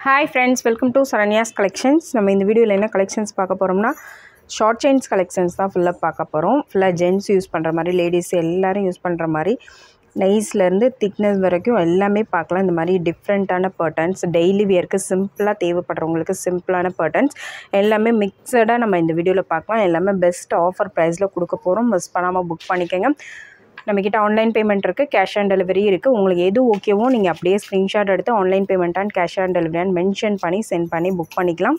Hi friends, welcome to Saranya's Collections. நம்ம இந்த வீடியோல என்ன கலெக்ஷன்ஸ் பார்க்க போறோம்னா ஷார்ட் செயின்ஸ் கலெக்ஷன்ஸ் தான் ஃபுல்லா பார்க்க போறோம். ஃபுல்லா ஜென்ட்ஸ் யூஸ் பண்ற மாதிரி, லேடிஸ் எல்லாரும் யூஸ் பண்ற மாதிரி நைஸ்ல இருந்து திக்னஸ் வரைக்கும் எல்லாமே பார்க்கலாம். இந்த மாதிரி டிஃப்ரெண்டான பேட்டர்ன்ஸ் டெய்லி வியர்க்கு சிம்பிளா தேவைப்படுறவங்களுக்கு சிம்பிளான பேட்டர்ன்ஸ் எல்லாமே மிக்ஸடா நம்ம இந்த வீடியோல பார்க்கலாம். எல்லாமே பெஸ்ட் ஆஃபர் பிரைஸ்ல கொடுக்க போறோம். மிஸ் பண்ணாம புக் பண்ணிக்கங்க. நம்மக்கிட்ட ஆன்லைன் பேமெண்ட் இருக்குது, கேஷ் ஆன் டெலிவரி இருக்குது. உங்களுக்கு எது ஓகேவோ நீங்கள் அப்படியே ஸ்க்ரீன்ஷாட் எடுத்து online payment and cash on டெலிவரின்னு மென்ஷன் பண்ணி சென்ட் பண்ணி புக் பண்ணிக்கலாம்.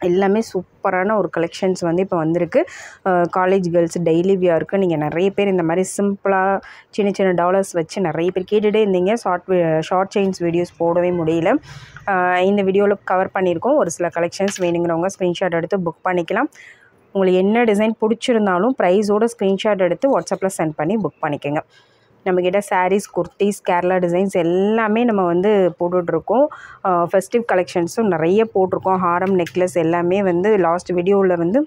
எல்லாமே சூப்பரான ஒரு கலெக்ஷன்ஸ் வந்து இப்போ வந்திருக்கு. காலேஜ் கேர்ள்ஸ் டெய்லி வியருக்கு நீங்கள் நிறைய பேர் இந்த மாதிரி சிம்பிளாக சின்ன சின்ன டாலர்ஸ் வச்சு நிறைய பேர் கேட்டுகிட்டே இருந்தீங்க. ஷார்ட் செயின்ஸ் வீடியோஸ் போடவே முடியல. இந்த வீடியோவில் கவர் பண்ணியிருக்கோம். ஒரு சில கலெக்ஷன்ஸ் வேணுங்கிறவங்க ஸ்க்ரீன்ஷாட் எடுத்து புக் பண்ணிக்கலாம். உங்களுக்கு என்ன டிசைன் பிடிச்சிருந்தாலும் ப்ரைஸோட ஸ்க்ரீன்ஷாட் எடுத்து வாட்ஸ்அப்பில் சென்ட் பண்ணி புக் பண்ணிக்கோங்க. நம்மக்கிட்ட சாரீஸ், குர்த்திஸ், கேரளா டிசைன்ஸ் எல்லாமே நம்ம வந்து போட்டுட்ருக்கோம். ஃபெஸ்டிவ் கலெக்ஷன்ஸும் நிறைய போட்டிருக்கோம். ஹாரம், நெக்லஸ் எல்லாமே வந்து லாஸ்ட் வீடியோவில் வந்து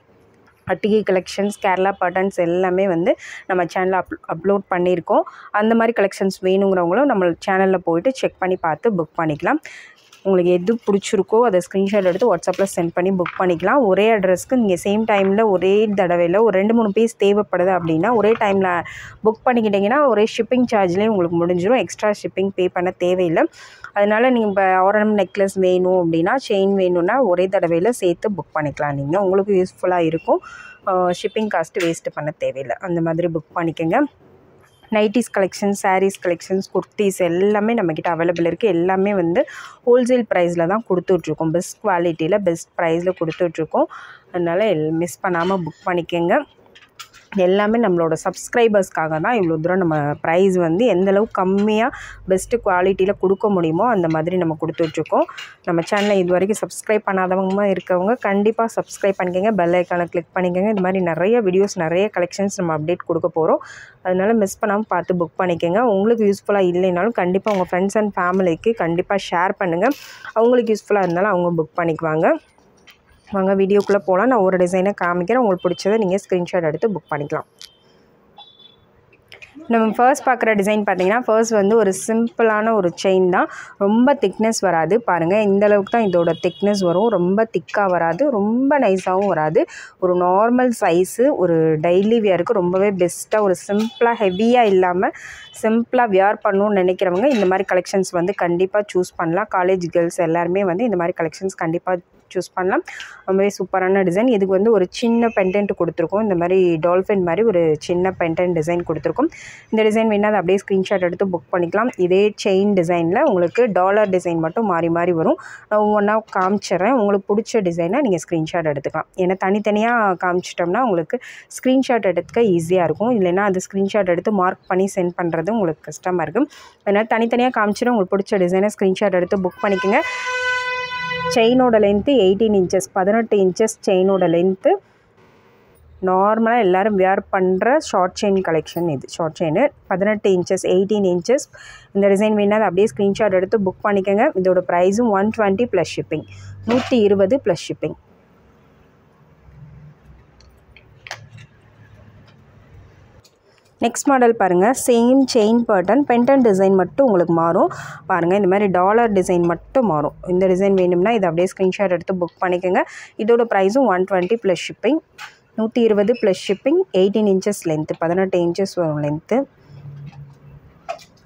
அட்டிகை கலெக்ஷன்ஸ், கேரளா பேட்டர்ன்ஸ் எல்லாமே வந்து நம்ம சேனலில் அப்லோட் பண்ணியிருக்கோம். அந்த மாதிரி கலெக்ஷன்ஸ் வேணுங்கிறவங்களும் நம்ம சேனலில் போயிட்டு செக் பண்ணி பார்த்து புக் பண்ணிக்கலாம். உங்களுக்கு எது பிடிச்சிருக்கோ அதை ஸ்க்ரீன்ஷாட் எடுத்து வாட்ஸ்அப்பில் சென்ட் பண்ணி புக் பண்ணிக்கலாம். ஒரே அட்ரஸ்க்கு நீங்கள் சேம் டைமில் ஒரே தடவையில் ஒரு 2-3 பீஸ் தேவைப்படுது அப்படின்னா ஒரே டைமில் புக் பண்ணிக்கிட்டிங்கன்னா ஒரே ஷிப்பிங் சார்ஜ்லேயும் உங்களுக்கு முடிஞ்சிடும். எக்ஸ்ட்ரா ஷிப்பிங் பே பண்ண தேவையில்லை. அதனால் நீங்கள் இப்போ ஆரம் நெக்லஸ் வேணும் அப்படின்னா, செயின் வேணும்னா ஒரே தடவையில் சேர்த்து புக் பண்ணிக்கலாம். நீங்கள் உங்களுக்கு யூஸ்ஃபுல்லாக இருக்கும். ஷிப்பிங் காஸ்ட்டு வேஸ்ட்டு பண்ண தேவையில்லை. அந்த மாதிரி புக் பண்ணிக்கோங்க. Nighties collections, saris collections, kurtis எல்லாமே நம்மக்கிட்ட அவைலபிள் இருக்குது. எல்லாமே வந்து ஹோல்சேல் ப்ரைஸில் தான் கொடுத்துட்ருக்கோம். பெஸ்ட் குவாலிட்டியில் பெஸ்ட் ப்ரைஸில் கொடுத்துட்ருக்கோம். அதனால் மிஸ் பண்ணாமல் புக் பண்ணிக்கோங்க. எல்லாமே நம்மளோட சப்ஸ்கிரைபர்ஸ்க்காக தான் இவ்வளோ தூரம் நம்ம ப்ரைஸ் வந்து எந்தளவுக்கு கம்மியாக பெஸ்ட்டு குவாலிட்டியில் கொடுக்க முடியுமோ அந்த மாதிரி நம்ம கொடுத்துட்ருக்கோம். நம்ம சேனலை இது வரைக்கும் சப்ஸ்கிரைப் பண்ணாதவங்க இருக்கவங்க கண்டிப்பாக சப்ஸ்கிரைப் பண்ணிக்கோங்க. பெல் ஐக்கானை கிளிக் பண்ணிக்கோங்க. இந்த மாதிரி நிறைய வீடியோஸ், நிறைய கலெக்ஷன்ஸ் நம்ம அப்டேட் கொடுக்க போகிறோம். அதனால் மிஸ் பண்ணாமல் பார்த்து புக் பண்ணிக்கோங்க. உங்களுக்கு யூஸ்ஃபுல்லாக இல்லைனாலும் கண்டிப்பாக உங்கள் ஃப்ரெண்ட்ஸ் அண்ட் ஃபேமிலிக்கு கண்டிப்பாக ஷேர் பண்ணுங்கள். அவங்களுக்கு யூஸ்ஃபுல்லாக இருந்தாலும் அவங்க புக் பண்ணிக்குவாங்க. வாங்க வீடியோக்குள்ளே போகலாம். நான் ஒரு டிசைனை காமிக்கிறேன். உங்களுக்கு பிடிச்சதை நீங்கள் ஸ்க்ரீன்ஷாட் எடுத்து புக் பண்ணிக்கலாம். நம்ம ஃபர்ஸ்ட் பார்க்குற டிசைன் பார்த்தீங்கன்னா, ஃபர்ஸ்ட் வந்து ஒரு சிம்பிளான ஒரு செயின் தான். ரொம்ப திக்னஸ் வராது. பாருங்கள், இந்தளவுக்கு தான் இதோட திக்னஸ் வரும். ரொம்ப திக்காக வராது, ரொம்ப நைஸாகவும் வராது. ஒரு நார்மல் சைஸு, ஒரு டெய்லி வியருக்கு ரொம்பவே பெஸ்ட்டாக, ஒரு சிம்பிளாக ஹெவியாக இல்லாமல் சிம்பிளாக வியர் பண்ணணும்னு நினைக்கிறவங்க இந்த மாதிரி கலெக்ஷன்ஸ் வந்து கண்டிப்பாக சூஸ் பண்ணலாம். காலேஜ் கேர்ள்ஸ் எல்லாருமே வந்து இந்த மாதிரி கலெக்ஷன்ஸ் கண்டிப்பாக சூஸ் பண்ணலாம். ரொம்பவே சூப்பரான டிசைன். இதுக்கு வந்து ஒரு சின்ன பெண்டன்ட் கொடுத்துருக்கோம். இந்த மாதிரி டால்ஃபின் மாதிரி ஒரு சின்ன பெண்டன்ட் டிசைன் கொடுத்துருக்கோம். இந்த டிசைன் வேணால் அதை அப்படியே ஸ்க்ரீன்ஷாட் எடுத்து புக் பண்ணிக்கலாம். இதே செயின் டிசைனில் உங்களுக்கு டாலர் டிசைன் மட்டும் மாறி மாறி வரும். நான் ஒவ்வொன்றா காமிச்சிட்றேன். உங்களுக்கு பிடிச்ச டிசைனை நீங்கள் ஸ்க்ரீன்ஷாட் எடுத்துக்கலாம். ஏன்னா தனித்தனியாக காமிச்சிட்டோம்னா உங்களுக்கு ஸ்க்ரீன்ஷாட் எடுத்துக்க ஈஸியாக இருக்கும். இல்லைன்னா அது ஸ்க்ரீன்ஷாட் எடுத்து மார்க் பண்ணி சென்ட் பண்ணுறது உங்களுக்கு கஷ்டமாக இருக்கும். அதனால் தனித்தனியாக காமிச்சிட்டு உங்களுக்கு பிடிச்ச டிசைனை ஸ்க்ரீன்ஷாட் எடுத்து புக் பண்ணிக்கோங்க. செயினோட லென்த்து 18 இன்ச்சஸ், 18 இன்ச்சஸ் செயினோட லென்த்து. நார்மலாக எல்லோரும் வியர் பண்ணுற ஷார்ட் செயின் கலெக்ஷன் இது. Short chain 18 inches, 18 inches. இந்த டிசைன் வேணால் அப்படியே ஸ்க்ரீன்ஷாட் எடுத்து புக் பண்ணிக்கோங்க. இதோட ப்ரைஸும் 120 plus shipping, 120 plus shipping. Next model பாருங்கள். Same chain pattern, pendant design மட்டும் உங்களுக்கு மாறும். பாருங்கள், இந்த மாதிரி டாலர் டிசைன் மட்டும் மாறும். இந்த டிசைன் வேணும்னா இதை அப்படியே ஸ்க்ரீன்ஷாட் எடுத்து புக் பண்ணிக்கோங்க. இதோட ப்ரைஸும் 120 plus shipping, 120 plus shipping. 18 inches length, 18 inches வரும் லென்த்து.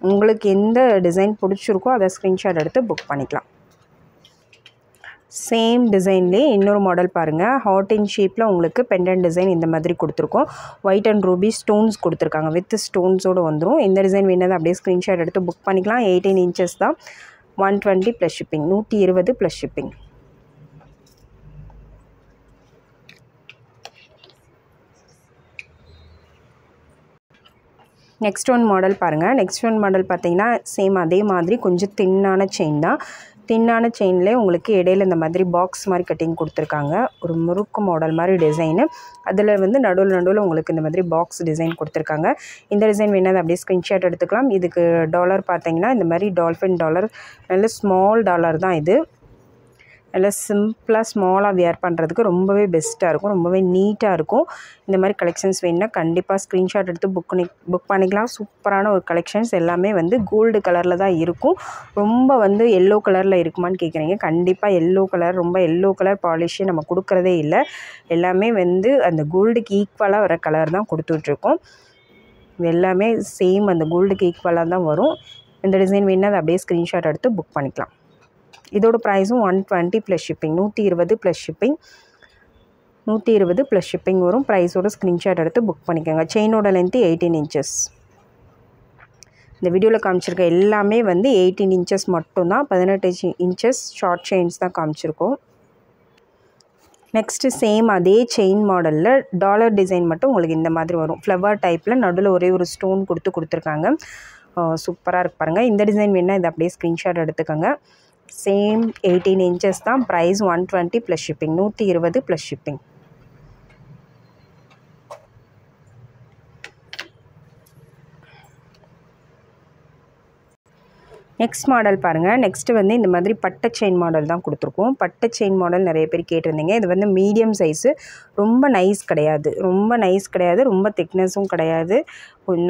உங்களுக்கு எந்த டிசைன் பிடிச்சிருக்கோ அதை ஸ்க்ரீன்ஷாட் எடுத்து புக் பண்ணிக்கலாம். சேம் டிசைன்லேயே இன்னொரு மாடல் பாருங்கள். ஹார்ட் இன் ஷேப்பில் உங்களுக்கு பெண்டன்ட் டிசைன் இந்த மாதிரி கொடுத்துருக்கோம். ஒயிட் அண்ட் ரூபி ஸ்டோன்ஸ் கொடுத்துருக்காங்க. வித் ஸ்டோன்ஸோடு வந்துடும். இந்த டிசைன் வேணால் அப்படியே ஸ்க்ரீன்ஷாட் எடுத்து புக் பண்ணிக்கலாம். 18 இன்ச்சஸ் தான், 120 plus shipping, 120 plus shipping. Next one model பாருங்கள். நெக்ஸ்ட் ஒன் மாடல் பார்த்தீங்கன்னா சேம் அதே மாதிரி கொஞ்சம் தின்னான செயின் தான். தின்னான செயின்லேயே உங்களுக்கு இடையில இந்த மாதிரி பாக்ஸ் மாதிரி கட்டிங் கொடுத்துருக்காங்க. ஒரு முறுக்கு மாடல் மாதிரி டிசைனு. அதில் வந்து நடுவில் உங்களுக்கு இந்த மாதிரி பாக்ஸ் டிசைன் கொடுத்துருக்காங்க. இந்த டிசைன் வேணால் அப்படியே ஸ்க்ரீன்ஷாட் எடுத்துக்கலாம். இதுக்கு டாலர் பார்த்தீங்கன்னா இந்த மாதிரி டால்ஃபின் டாலர், நல்ல ஸ்மால் டாலர் தான் இது. நல்லா சிம்பிளாக ஸ்மாலாக வியர் பண்ணுறதுக்கு ரொம்பவே பெஸ்ட்டாக இருக்கும், ரொம்பவே நீட்டாக இருக்கும். இந்த மாதிரி கலெக்ஷன்ஸ் வேணுன்னா கண்டிப்பாக ஸ்க்ரீன்ஷாட் எடுத்து புக் பண்ணிக்கலாம். சூப்பரான ஒரு கலெக்ஷன்ஸ் எல்லாமே வந்து கோல்டு கலரில் தான் இருக்கும். ரொம்ப வந்து எல்லோ கலரில் இருக்குமான்னு கேட்குறீங்க. கண்டிப்பாக எல்லோ கலர், ரொம்ப எல்லோ கலர் பாலிஷே நம்ம கொடுக்குறதே இல்லை. எல்லாமே வந்து அந்த கோல்டுக்கு ஈக்குவலாக வர கலர் தான் கொடுத்துட்ருக்கோம். இது எல்லாமே சேம் அந்த கோல்டுக்கு ஈக்குவலாக தான் வரும். இந்த டிசைன் வேணுன்னா அதை அப்படியே ஸ்க்ரீன்ஷாட் எடுத்து புக் பண்ணிக்கலாம். இதோட ப்ரைஸும் 120 plus shipping, 120 plus shipping, 120 plus shipping வரும். ப்ரைஸோட ஸ்க்ரீன்ஷாட் எடுத்து புக் பண்ணிக்கோங்க. செயினோட லென்த்து 18 இன்ச்சஸ். இந்த வீடியோவில் காமிச்சிருக்க எல்லாமே வந்து 18 இன்ச்சஸ் மட்டும்தான். 18 இன்ச்சஸ் ஷார்ட் செயின்ஸ் தான் காமிச்சிருக்கோம். நெக்ஸ்ட்டு சேம் அதே செயின் மாடலில் டாலர் டிசைன் மட்டும் உங்களுக்கு இந்த மாதிரி வரும். ஃப்ளவர் டைப்பில் நடுவில் ஒரே ஒரு ஸ்டோன் கொடுத்துருக்காங்க. சூப்பராக இருக்கு பாருங்கள். இந்த டிசைன் வேணால் இதை அப்படியே ஸ்க்ரீன்ஷாட் எடுத்துக்கோங்க. சேம் 18 இன்ச்சஸ் தான். Price 120 plus shipping, 120 plus shipping. Next model பாருங்கள். நெக்ஸ்ட்டு வந்து இந்த மாதிரி பட்டை செயின் மாடல் தான் கொடுத்துருக்கோம். பட்டை செயின் மாடல் நிறைய பேர் கேட்டிருந்தீங்க. இது வந்து மீடியம் சைஸு, ரொம்ப நைஸ் கிடையாது, ரொம்ப திக்னஸும் கிடையாது.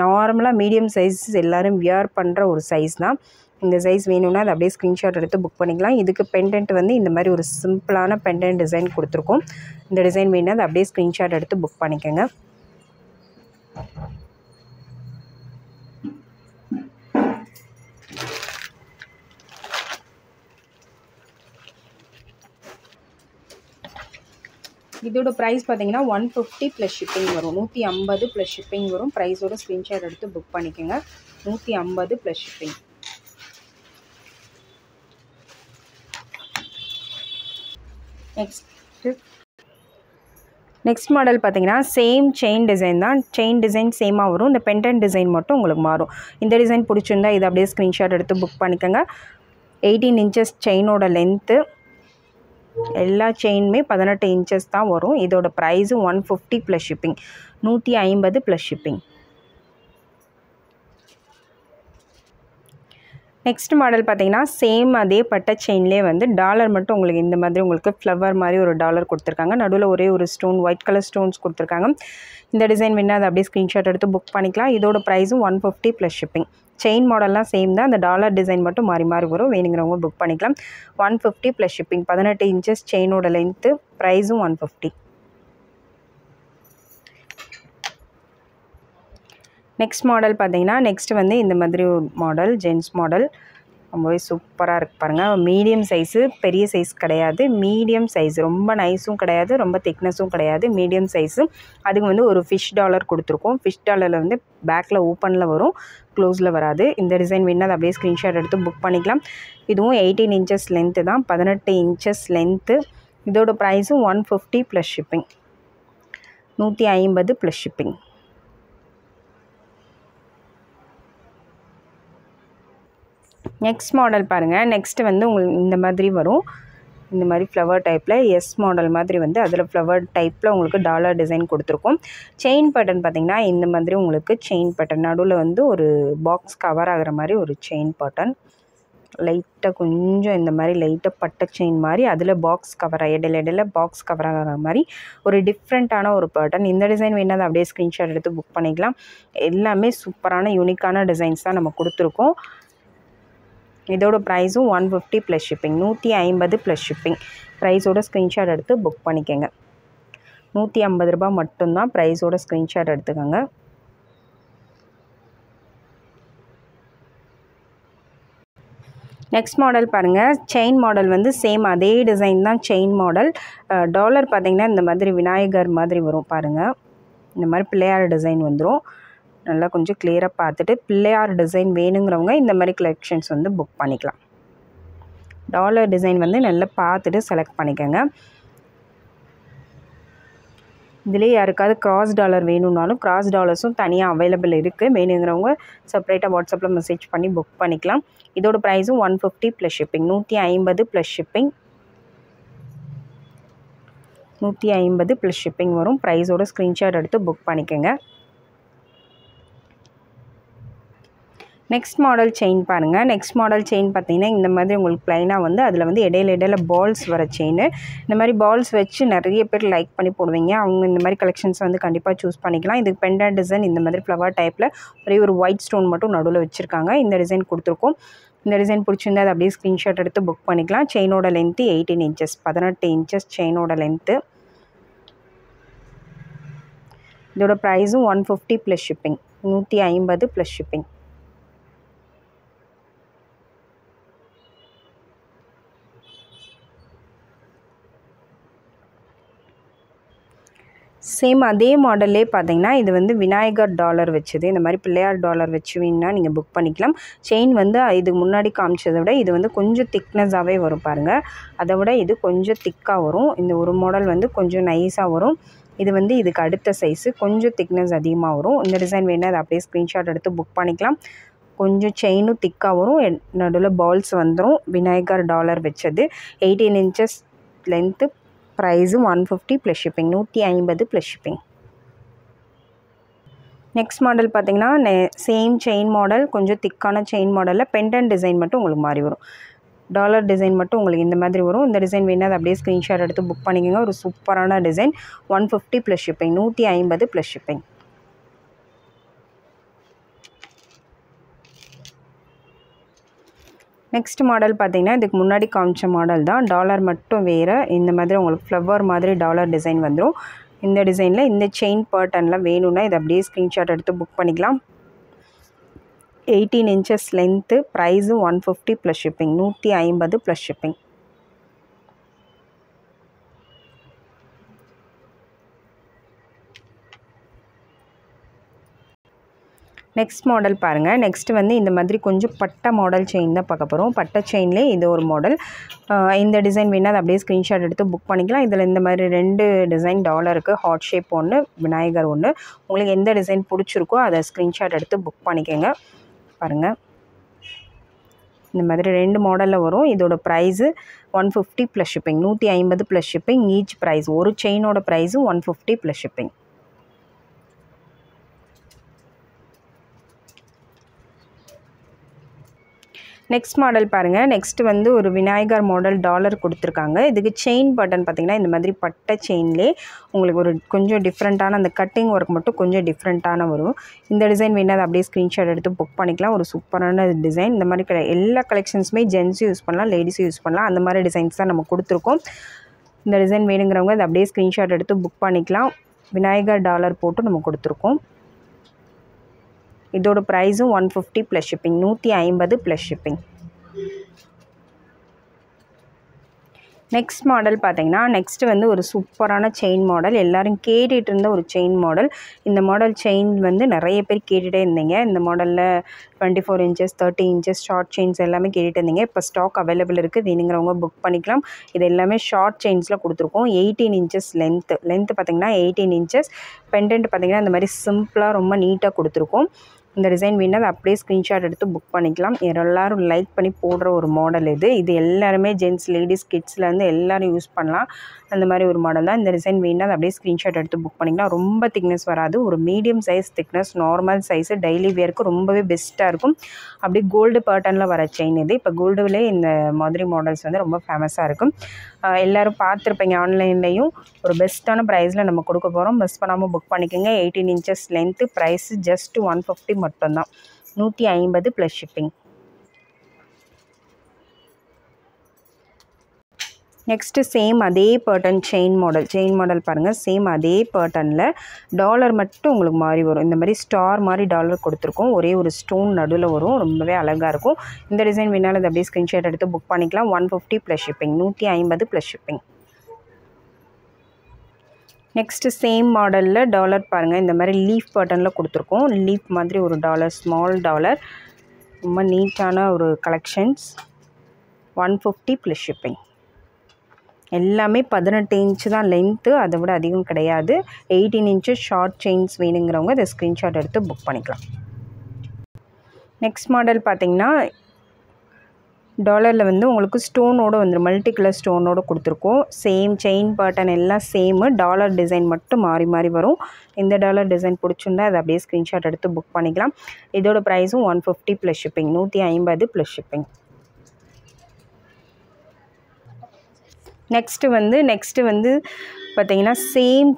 நார்மலாக மீடியம் சைஸ் எல்லோரும் வியர் பண்ணுற ஒரு சைஸ் தான். இந்த சைஸ் வேணும்னா அதை அப்படியே ஸ்க்ரீன்ஷாட் எடுத்து புக் பண்ணிக்கலாம். இதுக்கு பெண்டன்ட் வந்து இந்த மாதிரி ஒரு சிம்பிளான பெண்டன்ட் டிசைன் கொடுத்துருக்கோம். இந்த டிசைன் வேணும்னா அதை அப்படியே ஸ்க்ரீன்ஷாட் எடுத்து புக் பண்ணிக்கோங்க. இதோட ப்ரைஸ் பார்த்தீங்கன்னா 150 ப்ளஸ் ஷிப்பிங் வரும். 150 ப்ளஸ் ஷிப்பிங் வரும். ப்ரைஸோட ஸ்க்ரீன்ஷாட் எடுத்து புக் பண்ணிக்கோங்க. 150 ப்ளஸ் ஷிப்பிங். நெக்ஸ்ட் மாடல் பார்த்தீங்கன்னா சேம் செயின் டிசைன் தான். செயின் டிசைன் சேமாக வரும். இந்த பெண்டன்ட் டிசைன் மட்டும் உங்களுக்கு மாறும். இந்த டிசைன் பிடிச்சிருந்தா இதை அப்படியே ஸ்க்ரீன்ஷாட் எடுத்து புக் பண்ணிக்கோங்க. 18 இன்ச்சஸ் செயினோட லென்த்து. எல்லா செயினுமே 18 இன்ச்சஸ் தான் வரும். இதோட price 150 plus shipping, 150 plus shipping. Next model பார்த்தீங்கன்னா சேம் அதே பட்டை செயின்லேயே வந்து டாலர் மட்டும் உங்களுக்கு இந்த மாதிரி உங்களுக்கு ஃப்ளவர் மாதிரி ஒரு டாலர் கொடுத்துருக்காங்க. நடுவில் ஒரே ஒரு ஸ்டோன், ஒயிட் கலர் ஸ்டோன்ஸ் கொடுத்துருக்காங்க. இந்த டிசைன் வேணால் அதை அப்படியே ஸ்க்ரீன்ஷாட் எடுத்து புக் பண்ணிக்கலாம். இதோட ப்ரைஸும் 150 ப்ளஸ் ஷிப்பிங். செயின் மாடல்லாம் சேம் தான். அந்த டாலர் டிசைன் மட்டும் மாறி வரும். வேணுங்கிறவங்க புக் பண்ணிக்கலாம். 150 ப்ளஸ் ஷிப்பிங். 18 இன்ச்சஸ் செயினோட லென்த்து. ப்ரைஸும் 150. நெக்ஸ்ட் மாடல் பார்த்தீங்கன்னா நெக்ஸ்ட் வந்து இந்த மாதிரி ஒரு மாடல், ஜென்ஸ் மாடல். ரொம்பவே சூப்பராக இருக்குது பாருங்கள். மீடியம் சைஸு, பெரிய சைஸ் கிடையாது, மீடியம் சைஸ். ரொம்ப நைஸும் கிடையாது, ரொம்ப திக்னஸும் கிடையாது, மீடியம் சைஸு. அதுக்கு வந்து ஒரு ஃபிஷ் டாலர் கொடுத்துருக்கோம். ஃபிஷ் டாலரில் வந்து பேக்கில் ஓப்பனில் வரும், க்ளோஸில் வராது. இந்த டிசைன் வேணால் அதை அப்படியே ஸ்க்ரீன்ஷாட் எடுத்து புக் பண்ணிக்கலாம். இதுவும் 18 இன்ச்சஸ் லென்த்து தான். 18 இன்ச்சஸ் லென்த்து. இதோட ப்ரைஸும் 150 plus shipping, 150 plus shipping. Next model பாருங்கள். நெக்ஸ்ட்டு வந்து உங்களுக்கு இந்த மாதிரி வரும். இந்த மாதிரி ஃப்ளவர் டைப்பில் எஸ் மாடல் மாதிரி வந்து அதில் ஃப்ளவர் டைப்பில் உங்களுக்கு டாலர் டிசைன் கொடுத்துருக்கோம். செயின் பேட்டர்ன் பார்த்திங்கன்னா இந்த மாதிரி உங்களுக்கு செயின் பேட்டர்ன் நடுவில் வந்து ஒரு பாக்ஸ் கவர் ஆகிற மாதிரி ஒரு செயின் பேட்டர்ன். லைட்டாக கொஞ்சம் இந்த மாதிரி லைட்டாக பட்டை செயின் மாதிரி அதில் பாக்ஸ் கவர் இடையில பாக்ஸ் கவர் ஆகிற மாதிரி ஒரு டிஃப்ரெண்ட்டான ஒரு பேட்டர்ன். இந்த டிசைன் வேணால் அப்படியே ஸ்க்ரீன்ஷாட் எடுத்து புக் பண்ணிக்கலாம். எல்லாமே சூப்பரான யூனிக்கான டிசைன்ஸ் தான் நம்ம கொடுத்துருக்கோம். இதோட ப்ரைஸும் 150 ப்ளஸ் ஷிப்பிங், 150 ப்ளஸ் ஷிப்பிங். ப்ரைஸோட ஸ்க்ரீன்ஷாட் எடுத்து புக் பண்ணிக்கோங்க. 150 ரூபா மட்டும்தான். ப்ரைஸோட ஸ்க்ரீன்ஷாட் எடுத்துக்கோங்க. நெக்ஸ்ட் மாடல் பாருங்கள். செயின் மாடல் வந்து சேம் அதே டிசைன் தான். செயின் மாடல் டாலர் பார்த்திங்கன்னா இந்த மாதிரி விநாயகர் மாதிரி வரும் பாருங்கள். இந்த மாதிரி பிள்ளையார் டிசைன் வந்துடும். நல்லா கொஞ்சம் கிளியராக பார்த்துட்டு பிள்ளையார் டிசைன் வேணுங்கிறவங்க இந்த மாதிரி கலெக்ஷன்ஸ் வந்து புக் பண்ணிக்கலாம். டாலர் டிசைன் வந்து நல்லா பார்த்துட்டு செலக்ட் பண்ணிக்கோங்க. இதிலே யாருக்காவது கிராஸ் டாலர் வேணும்னாலும் கிராஸ் டாலர்ஸும் தனியாக அவைலபிள் இருக்குது. வேணுங்கிறவங்க செப்பரேட்டாக வாட்ஸ்அப்பில் மெசேஜ் பண்ணி புக் பண்ணிக்கலாம். இதோட ப்ரைஸும் 150 plus shipping, 150 plus shipping, 150 plus shipping வரும். ப்ரைஸோட ஸ்க்ரீன்ஷாட் எடுத்து புக் பண்ணிக்கோங்க. நெக்ஸ்ட் மாடல் செயின் பாருங்கள். நெக்ஸ்ட் மாடல் செயின் பார்த்தீங்கன்னா இந்த மாதிரி உங்களுக்கு ப்ளைனாக வந்து அதில் வந்து இடையில பால்ஸ் வர செயின். இந்த மாதிரி பால்ஸ் வச்சு நிறைய பேர் லைக் பண்ணி போடுவீங்க. அவங்க இந்த மாதிரி கலெக்ஷன்ஸ் வந்து கண்டிப்பாக சூஸ் பண்ணிக்கலாம். இதுக்கு பெண்டன்ட் டிசைன் இந்த மாதிரி ஃப்ளவர் டைப்பில் ஒரே ஒரு ஒயிட் ஸ்டோன் மட்டும் நடுவில் வச்சுருக்காங்க. இந்த டிசைன் கொடுத்துருக்கோம். இந்த டிசைன் பிடிச்சிருந்தா அது அப்படியே ஸ்க்ரீன்ஷாட் எடுத்து புக் பண்ணிக்கலாம். செயினோட லென்த்து 18 இன்ச்சஸ், 18 இன்ச்சஸ் செயினோட லென்த்து. இதோட ப்ரைஸும் 150 plus shipping, 150 plus shipping. Same அதே மாடல்லே பார்த்தீங்கன்னா இது வந்து விநாயகர் டாலர் வச்சது. இந்த மாதிரி பிள்ளையார் டாலர் வச்சு வேணுன்னா நீங்கள் புக் பண்ணிக்கலாம். செயின் வந்து இதுக்கு முன்னாடி காமிச்சதை விட இது வந்து கொஞ்சம் திக்னஸாகவே வரும் பாருங்கள். அதை விட இது கொஞ்சம் திக்காக வரும். இந்த ஒரு மாடல் வந்து கொஞ்சம் நைஸாக வரும். இது வந்து இதுக்கு அடுத்த சைஸு கொஞ்சம் திக்னஸ் அதிகமாக வரும். இந்த டிசைன் வேணால் அதை அப்படியே ஸ்க்ரீன்ஷாட் எடுத்து புக் பண்ணிக்கலாம். கொஞ்சம் செயினும் திக்காக வரும். நடுவில் பால்ஸ் வந்துடும். விநாயகர் டாலர் வச்சது. 18 inches length. Price 150 plus shipping, 150 plus shipping. Next model பார்த்தீங்கன்னா சேம் செயின் மாடல், கொஞ்சம் திக்கான செயின் மாடலில் பெண்டன்ட் டிசைன் மட்டும் உங்களுக்கு மாறி வரும். டாலர் டிசைன் மட்டும் உங்களுக்கு இந்த மாதிரி வரும். இந்த டிசைன் வேணால் அப்படியே ஸ்க்ரீன்ஷாட் எடுத்து புக் பண்ணிக்கோங்க. ஒரு சூப்பரான design. 150 plus shipping, 150 plus shipping. Next model பார்த்தீங்கன்னா இதுக்கு முன்னாடி காமிச்ச மாடல் தான். டாலர் மட்டும் வேறு. இந்த மாதிரி உங்களுக்கு ஃப்ளவர் மாதிரி டாலர் டிசைன் வந்துடும். இந்த டிசைனில் இந்த செயின் பேட்டர்னில் வேணும்னா இதை அப்படியே ஸ்க்ரீன்ஷாட் எடுத்து புக் பண்ணிக்கலாம். 18 inches length. Price 150 plus shipping, 150 plus shipping. Next model பாருங்கள். நெக்ஸ்ட் வந்து இந்த மாதிரி கொஞ்சம் பட்டை மாடல் செயின் தான் பார்க்க போகிறோம். பட்டை செயின்லேயே இது ஒரு மாடல். இந்த டிசைன் வேணால் அதை அப்படியே ஸ்க்ரீன்ஷாட் எடுத்து புக் பண்ணிக்கலாம். இதில் இந்த மாதிரி 2 டிசைன் டாலருக்கு, ஹார்ட் ஷேப் ஒன்று, விநாயகர் ஒன்று. உங்களுக்கு எந்த டிசைன் பிடிச்சிருக்கோ அதை ஸ்க்ரீன்ஷாட் எடுத்து புக் பண்ணிக்கோங்க. பாருங்கள், இந்த மாதிரி 2 மாடலில் வரும். இதோட price 150 plus shipping, 150 plus shipping. Each price, ஒரு செயினோட price 150 plus shipping. Next model பாருங்கள். நெக்ஸ்ட் வந்து ஒரு விநாயகர் மாடல் டாலர் கொடுத்துருக்காங்க. இதுக்கு செயின் பட்டன் பார்த்திங்கன்னா இந்த மாதிரி பட்டை செயின்லேயே உங்களுக்கு ஒரு கொஞ்சம் டிஃப்ரெண்ட்டான அந்த கட்டிங் ஒர்க் மட்டும் கொஞ்சம் டிஃப்ரெண்ட்டான வரும். இந்த டிசைன் வேணால் அதை அப்படியே ஸ்க்ரீன்ஷாட் எடுத்து புக் பண்ணிக்கலாம். ஒரு சூப்பரான டிசைன். இந்த மாதிரி எல்லா கலெக்ஷன்ஸுமே ஜென்ஸும் யூஸ் பண்ணலாம், லேடிஸும் யூஸ் பண்ணலாம். அந்த மாதிரி டிசைன்ஸ் தான் நம்ம கொடுத்துருக்கோம். இந்த டிசைன் வேணுங்கிறவங்க அதை அப்படியே ஸ்க்ரீன்ஷாட் எடுத்து புக் பண்ணிக்கலாம். விநாயகர் டாலர் போட்டு நம்ம கொடுத்துருக்கோம். இதோட ப்ரைஸும் 150 plus shipping, 150 plus shipping. Next model பார்த்தீங்கன்னா நெக்ஸ்ட் வந்து ஒரு சூப்பரான செயின் மாடல். எல்லோரும் கேட்டுகிட்டு இருந்த ஒரு செயின் மாடல். இந்த மாடல் செயின் வந்து நிறைய பேர் கேட்டுகிட்டே இருந்தீங்க. இந்த மாடலில் 24 இன்ச்சஸ், 30 இன்ச்சஸ் ஷார்ட் செயின்ஸ் எல்லாமே கேட்டுகிட்டு இருந்தீங்க. இப்போ ஸ்டாக் அவைலபிள் இருக்குது. வேணுங்கிறவங்க புக் பண்ணிக்கலாம். இது எல்லாமே ஷார்ட் செயின்ஸில் கொடுத்துருக்கோம். 18 இன்ச்சஸ் லென்த்து பார்த்திங்கன்னா 18 இன்ச்சஸ். பெண்டன்ட் பார்த்திங்கன்னா இந்த மாதிரி சிம்பிளாக ரொம்ப நீட்டாக கொடுத்துருக்கோம். இந்த டிசைன் வேணால் அப்படியே ஸ்க்ரீன்ஷாட் எடுத்து புக் பண்ணிக்கலாம். எல்லோரும் லைக் பண்ணி போடுற ஒரு மாடல் இது. இது எல்லாருமே ஜென்ட்ஸ், லேடிஸ், கிட்ஸ்லேருந்து எல்லோரும் யூஸ் பண்ணலாம். அந்த மாதிரி ஒரு மாடல் தான். இந்த டிசைன் வேணால் அப்படியே ஸ்க்ரீன்ஷாட் எடுத்து புக் பண்ணிக்கலாம். ரொம்ப திக்னஸ் வராது. ஒரு medium size thickness, normal size, daily வேருக்கு ரொம்பவே பெஸ்ட்டாக இருக்கும். அப்படி கோல்டு பேட்டர்னில் வர செயின் இது. இப்போ கோல்டுவிலே இந்த மாதிரி மாடல்ஸ் வந்து ரொம்ப ஃபேமஸாக இருக்கும். எல்லோரும் பார்த்துருப்பீங்க. ஆன்லைன்லேயும் ஒரு பெஸ்ட்டான ப்ரைஸில் நம்ம கொடுக்க போகிறோம். மிஸ் பண்ணாமல் புக் பண்ணிக்கோங்க. 18 இன்ச்சஸ் லென்த்து. ப்ரைஸு ஜஸ்ட் 150 மட்டும்தான், 150 ப்ளஸ் ஷிப்பிங். நெக்ஸ்ட்டு சேம் அதே பேட்டர்ன் செயின் மாடல் பாருங்கள். சேம் அதே பேட்டர்னில் டாலர் மட்டும் உங்களுக்கு மாறி வரும். இந்த மாதிரி ஸ்டார் மாதிரி டாலர் கொடுத்துருக்கோம். ஒரே ஒரு ஸ்டோன் நடுவில் வரும். ரொம்பவே அழகாக இருக்கும். இந்த டிசைன் வேணாலும் அதை அப்படியே ஸ்க்ரீன்ஷாட் எடுத்து புக் பண்ணிக்கலாம். 150 plus shipping, 150 plus shipping. Next same மாடலில் டாலர் பாருங்கள். இந்த மாதிரி லீஃப் பேட்டர்னில் கொடுத்துருக்கோம். லீஃப் மாதிரி ஒரு டாலர், ஸ்மால் டாலர். ரொம்ப நீட்டான ஒரு கலெக்ஷன்ஸ். 150 plus shipping. எல்லாமே 18 இன்ச்சு தான் லென்த்து. அதை விட அதிகம் கிடையாது. 18 இன்ச்சு ஷார்ட் செயின்ஸ் வேணுங்கிறவங்க இதை ஸ்க்ரீன்ஷாட் எடுத்து புக் பண்ணிக்கலாம். நெக்ஸ்ட் மாடல் பார்த்திங்கன்னா டாலரில் வந்து உங்களுக்கு ஸ்டோனோடு வந்துடும், மல்டி கலர் ஸ்டோனோடு கொடுத்துருக்கோம். சேம் செயின் பேட்டர்ன் எல்லாம் சேமு, டாலர் டிசைன் மட்டும் மாறி மாறி வரும். இந்த டாலர் டிசைன் பிடிச்சிருந்தா அதை அப்படியே ஸ்க்ரீன்ஷாட் எடுத்து புக் பண்ணிக்கலாம். இதோட ப்ரைஸும் 150 plus shipping, 150 plus shipping. Next வந்து பார்த்திங்கன்னா சேம்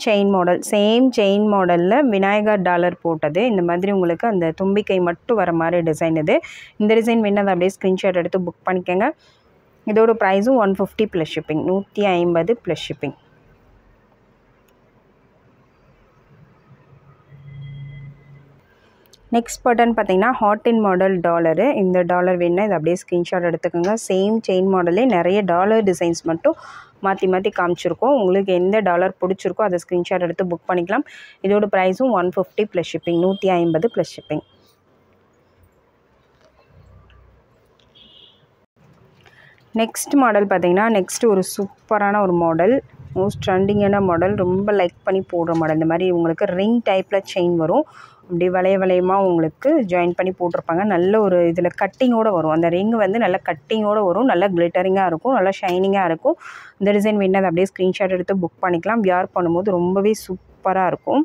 செயின் மாடலில் விநாயகர் டாலர் போட்டது. இந்த மாதிரி உங்களுக்கு அந்த தும்பிக்கை மட்டும் வர மாதிரி டிசைன் இது. இந்த டிசைன் வேணும் அதை அப்படியே ஸ்க்ரீன்ஷாட் எடுத்து புக் பண்ணிக்கோங்க. இதோட ப்ரைஸும் 150 plus shipping, 150 plus shipping. Next pattern பார்த்திங்கன்னா ஹாட் இன் மாடல் டாலரு. இந்த டாலர் வேணுன்னா இதை அப்படியே ஸ்க்ரீன்ஷாட் எடுத்துக்கோங்க. சேம் செயின் மாடலே நிறைய டாலர் டிசைன்ஸ் மட்டும் மாற்றி காமிச்சிருக்கோம். உங்களுக்கு எந்த டாலர் பிடிச்சிருக்கோ அதை ஸ்க்ரீன்ஷாட் எடுத்து புக் பண்ணிக்கலாம். இதோட ப்ரைஸும் 150 plus shipping, 150 plus shipping. Next model பார்த்திங்கன்னா ஒரு சூப்பரான ஒரு மாடல், மோஸ்ட் ட்ரெண்டிங்கான மாடல், ரொம்ப லைக் பண்ணி போடுற மாடல். இந்த மாதிரி உங்களுக்கு ரிங் டைப்பில் செயின் வரும், அப்படி வளையமாக உங்களுக்கு ஜாயின் பண்ணி போட்டிருப்பாங்க. நல்ல ஒரு இதில் கட்டிங்கோடு வரும். அந்த ரிங் வந்து நல்ல கட்டிங்கோடு வரும், நல்லா கிளிட்டரிங்காக இருக்கும், நல்லா ஷைனிங்காக இருக்கும். இந்த டிசைன் வேணும் அதை அப்படியே ஸ்க்ரீன்ஷாட் எடுத்து புக் பண்ணிக்கலாம். வியர் பண்ணும்போது ரொம்பவே சூப்பராக இருக்கும்.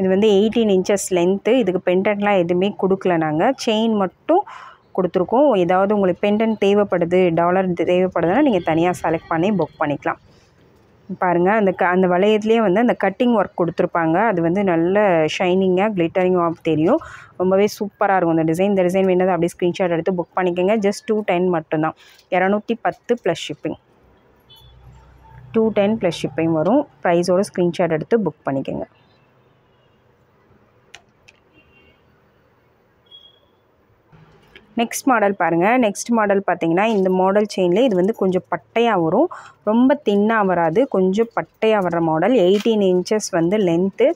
இது வந்து 18 இன்ச்சஸ் லென்த்து. இதுக்கு பெண்டன்ட்லாம் எதுவுமே கொடுக்கல, நாங்கள் செயின் மட்டும் கொடுத்துருக்கோம். ஏதாவது உங்களுக்கு பெண்டன்ட் தேவைப்படுது, டாலர் தேவைப்படுதுன்னா நீங்கள் தனியாக செலக்ட் பண்ணி புக் பண்ணிக்கலாம். பாருங்கள், அந்த வளையத்துலேயே வந்து அந்த கட்டிங் ஒர்க் கொடுத்துருப்பாங்க. அது வந்து நல்ல ஷைனிங்காக கிளிட்டரிங்காக தெரியும், ரொம்பவே சூப்பராக இருக்கும் இந்த டிசைன் வேணுது அப்படியே ஸ்க்ரீன்ஷாட் எடுத்து புக் பண்ணிக்கோங்க. ஜஸ்ட் 210 மட்டும்தான், 210 ப்ளஸ் ஷிப்பிங், 210 ப்ளஸ் ஷிப்பிங் வரும். ப்ரைஸோட ஸ்க்ரீன்ஷாட் எடுத்து புக் பண்ணிக்கோங்க. நெக்ஸ்ட் மாடல் பாருங்கள். நெக்ஸ்ட் மாடல் பார்த்திங்கன்னா இந்த மாடல் செயினில் இது வந்து கொஞ்சம் பட்டையாக வரும், ரொம்ப தின்னாக வராது, கொஞ்சம் பட்டையாக வர்ற மாடல். 18 இன்ச்சஸ் வந்து லென்த்து,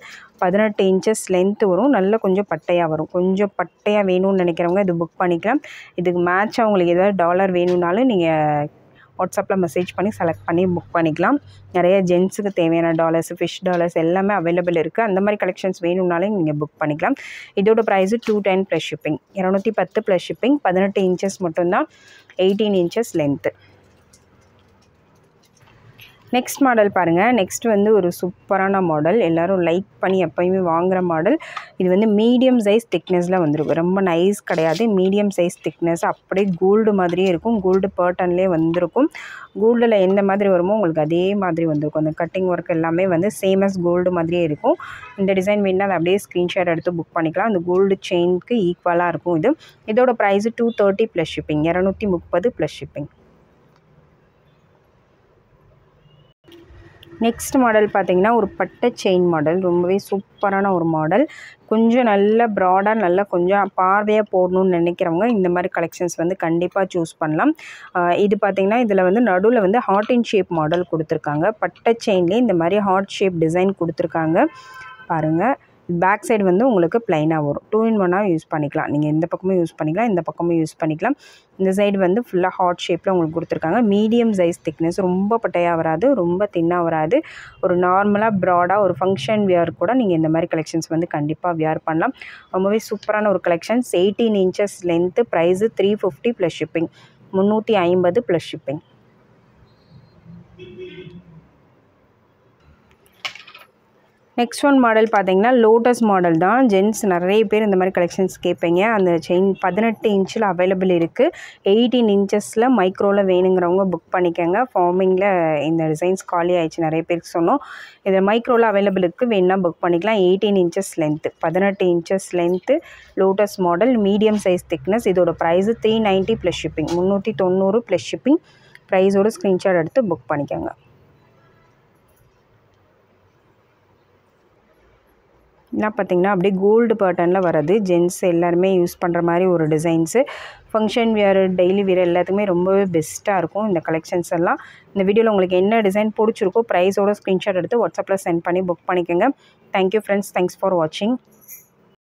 18 இன்ச்சஸ் லென்த்து வரும். நல்ல கொஞ்சம் பட்டையாக வரும். கொஞ்சம் பட்டையாக வேணும்னு நினைக்கிறவங்க இது புக் பண்ணிக்கலாம். இதுக்கு மேட்சாக உங்களுக்கு ஏதாவது டாலர் வேணும்னாலும் நீங்கள் வாட்ஸ்அப்பில் மெசேஜ் பண்ணி செலக்ட் பண்ணி புக் பண்ணிக்கலாம். நிறைய ஜென்ஸுக்கு தேவையான டாலர்ஸ், ஃபிஷ் டாலர்ஸ் எல்லாமே அவைலபிள் இருக்குது. அந்த மாதிரி கலெக்ஷன்ஸ் வேணும்னாலும் நீங்கள் புக் பண்ணிக்கலாம். இதோட price 210 plus shipping, 210 plus shipping. 18 inches மட்டும்தான், 18 இன்ச்சஸ் லென்த்து. நெக்ஸ்ட் மாடல் பாருங்கள். நெக்ஸ்ட் வந்து ஒரு சூப்பரான மாடல், எல்லோரும் லைக் பண்ணி எப்போயுமே வாங்குகிற மாடல். இது வந்து மீடியம் சைஸ் திக்னஸில் வந்துருக்கும், ரொம்ப நைஸ் கிடையாது, மீடியம் சைஸ் திக்னஸ். அப்படியே கோல்டு மாதிரியே இருக்கும், கோல்டு பேட்டர்ன்லேயே வந்திருக்கும். கோல்டில் எந்த மாதிரி வருமோ உங்களுக்கு அதே மாதிரி வந்திருக்கும். அந்த கட்டிங் ஒர்க் எல்லாமே வந்து சேமஸ் கோல்டு மாதிரியே இருக்கும். இந்த டிசைன் வேணுன்னா அதை அப்படியே ஸ்க்ரீன்ஷாட் எடுத்து புக் பண்ணிக்கலாம். அந்த கோல்டு செயினுக்கு ஈக்குவலாக இருக்கும் இது. இதோட price 230 plus shipping, 230 plus shipping. Next model பார்த்திங்கன்னா ஒரு பட்டை செயின் மாடல், ரொம்பவே சூப்பரான ஒரு மாடல். கொஞ்சம் நல்ல ப்ராடாக நல்லா கொஞ்சம் பார்வையாக போடணும்னு நினைக்கிறவங்க இந்த மாதிரி கலெக்ஷன்ஸ் வந்து கண்டிப்பாக சூஸ் பண்ணலாம். இது பார்த்திங்கன்னா இதில் வந்து நடுவில் வந்து ஹார்ட் இன் ஷேப் மாடல் கொடுத்துருக்காங்க. பட்டை செயின்லேயே இந்த மாதிரி ஹார்ட் ஷேப் டிசைன் கொடுத்துருக்காங்க பாருங்கள். பேக் சைடு வந்து உங்களுக்கு ப்ளைனாக வரும். 2-in-1 யூஸ் பண்ணிக்கலாம், நீங்கள் இந்த பக்கமும் யூஸ் பண்ணிக்கலாம், இந்த பக்கமும் யூஸ் பண்ணிக்கலாம். இந்த சைடு வந்து ஃபுல்லாக ஹார்ட் ஷேப்பில் உங்களுக்கு கொடுத்துருக்காங்க. மீடியம் சைஸ் திக்னஸ், ரொம்ப பட்டையாக வராது, ரொம்ப தின்னாக வராது. ஒரு நார்மலாக ப்ராடாக ஒரு ஃபங்க்ஷன் வியர் கூட நீங்கள் இந்த மாதிரி கலெக்ஷன்ஸ் வந்து கண்டிப்பாக வியர் பண்ணலாம். ரொம்பவே சூப்பரான ஒரு collections. 18 inches length. Price 350 plus shipping, 350 plus shipping. Next one model பார்த்தீங்கன்னா லோட்டஸ் மாடல் தான். ஜென்ஸ் நிறைய பேர் இந்த மாதிரி கலெக்ஷன்ஸ் கேட்பீங்க. அந்த செயின் 18 இன்ச்சில் அவைலபிள் இருக்குது. 18 இன்ச்சஸில் மைக்ரோவில் வேணுங்கிறவங்க புக் பண்ணிக்கோங்க. ஃபார்மிங்கில் இந்த டிசைன்ஸ் காலி ஆயிடுச்சு, நிறைய பேருக்கு சொன்னோம். இது மைக்ரோவில் அவைலபிள் இருக்குது, வேணுன்னா புக் பண்ணிக்கலாம். 18 inches length, 18 inches length, lotus model, medium size thickness. இதோட price 390 plus shipping, 390 plus shipping. ப்ரைஸோட ஸ்க்ரீன்ஷாட் எடுத்து புக் பண்ணிக்கோங்க. என்ன பார்த்திங்கன்னா அப்படியே கோல்டு பேட்டர்னில் வர்றது, ஜென்ஸ் எல்லாருமே யூஸ் பண்ணுற மாதிரி ஒரு designs. Function wear, daily wear எல்லாத்துக்குமே ரொம்பவே பெஸ்ட்டாக இருக்கும் இந்த கலெக்ஷன்ஸ் எல்லாம். இந்த வீடியோவில் உங்களுக்கு என்ன டிசைன் பிடிச்சிருக்கோ ப்ரைஸோட ஸ்க்ரீன்ஷாட் எடுத்து வாட்ஸ்அப்பில் சென்ட் பண்ணி புக் பண்ணிக்கோங்க. தேங்க்யூ ஃப்ரெண்ட்ஸ், தேங்க்ஸ் ஃபார் வாட்சிங்.